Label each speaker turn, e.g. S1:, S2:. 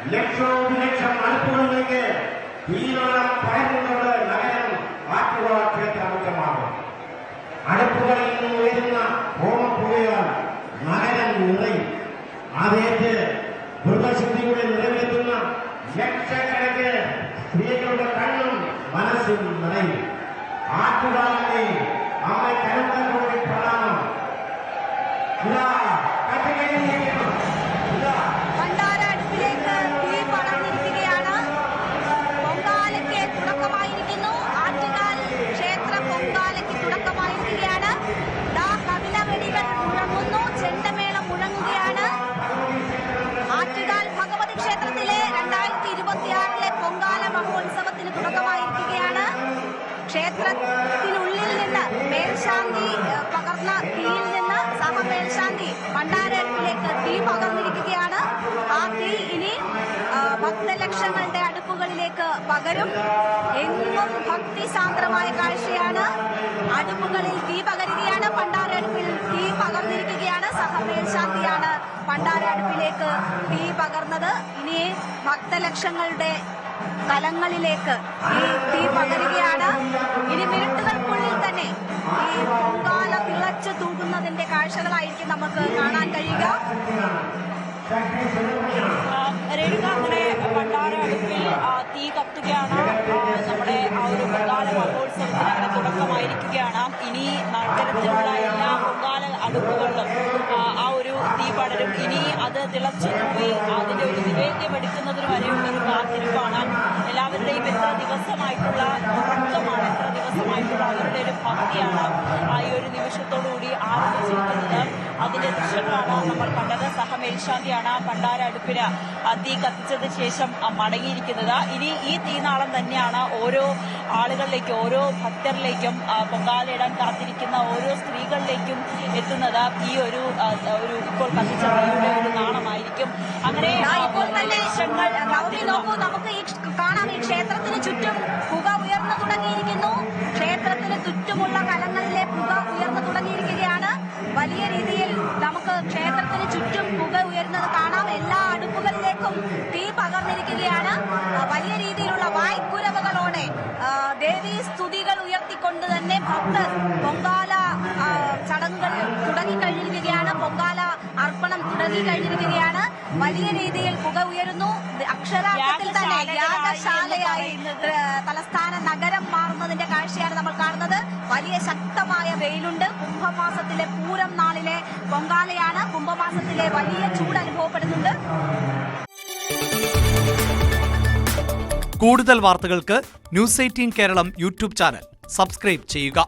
S1: ലക്ഷം അടുപ്പുകളിലേക്ക് തീവ്രം പടരുന്നത് നഗരം ആറ്റുകാൽ ക്ഷേത്രമുഖമാകും. അടുപ്പുകളിൽ നിന്ന് ഉയരുന്ന ഹോമപ്പുകയാൽ നഗരം നിറയും. അതേറ്റ് മൃഗശുദ്ധിയുടെ നിറവേറ്റുന്ന ലക്ഷക്കണക്കിന് സ്ത്രീകളുടെ കണ്ണും മനസ്സും നിറയും. ആറ്റുകാലിനെ അമ്മ കരുതലോടെ പ്രണാമം.
S2: അടുപ്പിലേക്ക് തീ പടർന്നിരിക്കുകയാണ്. പൊങ്കാലയ്ക്ക് തുടക്കമായിരിക്കുന്നു. ആറ്റുകാൽ ക്ഷേത്ര പൊങ്കാലയ്ക്ക് തുടക്കമായിരിക്കുകയാണ്. കപിലവെടികൾ മുഴങ്ങുന്നു, ചെണ്ടമേളം മുഴങ്ങുകയാണ്. ആറ്റുകാൽ ഭഗവതി ക്ഷേത്രത്തിലെ 2026 പൊങ്കാല മഹോത്സവത്തിന് തുടക്കമായിരിക്കുകയാണ്. ക്ഷേത്രത്തിനുള്ളിൽ നിന്ന് മേൽശാന്തി പകർന്ന തീയിൽ നിന്ന് സഹമേൽശാന്തി ഭണ്ഡാരടുപ്പിലേക്ക് തീ പകർന്നിരിക്കുകയാണ്. ആ തീ ഇനി ഭക്തലക്ഷങ്ങളുടെ അടുപ്പുകളിലേക്ക് പകരും. എങ്ങും ഭക്തിസാന്ദ്രമായ കാഴ്ചയാണ്. അടുപ്പുകളിൽ തീ പകരുകയാണ്. ഭണ്ഡാരടുപ്പിൽ തീ പകർന്നിരിക്കുകയാണ്. സഹമേൽശാന്തിയാണ് ഭണ്ഡാരടുപ്പിലേക്ക് തീ പകർന്നത്. ഇനി ഭക്തലക്ഷങ്ങളുടെ തലങ്ങളിലേക്ക് ഈ തീ പകരുകയാണ്. ഇനി മിനിറ്റുകൾക്കുള്ളിൽ തന്നെ ഈ പൊങ്കാല തിളച്ചു തൂകുന്നതിന്റെ കാഴ്ചകളായിരിക്കും നമുക്ക് കാണാൻ കഴിയുക.
S3: രേണുക, അങ്ങനെ ഭണ്ഡാര അടുപ്പിൽ തീ കത്തുകയാണ്. നമ്മുടെ ആ ഒരു പൊങ്കാല മഹോത്സവത്തിന് അങ്ങനെ തുടക്കമായിരിക്കുകയാണ്. ഇനി നഗരത്തിലുള്ള എല്ലാ പൊങ്കാല അടുപ്പുകളിലും ആ ഒരു തീ പടരും. ഇനി അത് തിളച്ചു തൂവി അതിന്റെ ഒരു നിവേദ്യം എടുക്കുന്നതിന് വരെയുള്ള ഒരു കാത്തിരിപ്പാണ്. എല്ലാവരുടെയും എത്ര ദിവസമായിട്ടുള്ള ഉറക്കമാണ്, എത്ര ദിവസമായിട്ടുള്ള അവരുടെ ഒരു ഭക്തിയാണ് ഈ ഒരു നിമിഷത്തോടുകൂടി ആരംഭിച്ചിരിക്കുന്നത്. അതിന്റെ ദൃശ്യങ്ങളാണ് നമ്മൾ കണ്ടത്. സഹമേൽശാന്തിയാണ് ഭണ്ഡാര അടുപ്പിന് തീ കത്തിച്ചതിന് ശേഷം മടങ്ങിയിരിക്കുന്നത്. ഇനി ഈ തീനാളം തന്നെയാണ് ഓരോ ആളുകളിലേക്കും, ഓരോ ഭക്തരിലേക്കും, പൊങ്കാലയിടാൻ കാത്തിരിക്കുന്ന ഓരോ സ്ത്രീകളിലേക്കും എത്തുന്നത്. ഈ ഒരു ഇപ്പോൾ കത്തിച്ച തീയുടെ ഒരു നാളമായിരിക്കും. അങ്ങനെ
S2: ഇപ്പോൾ തന്നെ നോക്കൂ, നമുക്ക് ഈ കാണാം, ഈ ക്ഷേത്രത്തിന് ചുറ്റും പുക ഉയർന്നു തുടങ്ങിയിരിക്കുന്നു. ക്ഷേത്രത്തിന് ചുറ്റുമുള്ള കലങ്ങളിലെ പുക ഉയർന്നു തുടങ്ങിയിരിക്കുകയാണ്. വലിയ രീതിയിൽ നമുക്ക് ക്ഷേത്രത്തിന് ചുറ്റും പുക ഉയരുന്നത് കാണാം. എല്ലാ അടുപ്പുകളിലേക്കും തീ പകർന്നിരിക്കുകയാണ്. വലിയ രീതിയിലുള്ള വായ്ക്കുരവകളോടെ ദേവീ സ്തുതികൾ ഉയർത്തിക്കൊണ്ട് തന്നെ ഭക്തർ പൊങ്കാല ചടങ്ങുകൾ തുടങ്ങിക്കഴിഞ്ഞിരിക്കുകയാണ്. പൊങ്കാല അർപ്പണം തുടങ്ങിക്കഴിഞ്ഞിരിക്കുകയാണ്. വലിയ രീതിയിൽ പുക ഉയരുന്നു. അക്ഷരാർത്ഥത്തിൽ തന്നെ യാഗശാലയായി തലസ്ഥാന നഗരം മാറുന്നതിന്റെ കാഴ്ചയാണ് നമ്മൾ കാണുന്നത്. വലിയ ശക്തമായ വെയിലുണ്ട്. കുംഭമാസത്തിലെ പൂരം നാളിലെ പൊങ്കാലയാണ്. കുംഭമാസത്തിലെ വലിയ ചൂട് അനുഭവപ്പെടുന്നുണ്ട്.
S4: കൂടുതൽ വാർത്തകൾക്ക് news 18 Keralam YouTube channel subscribe ചെയ്യുക.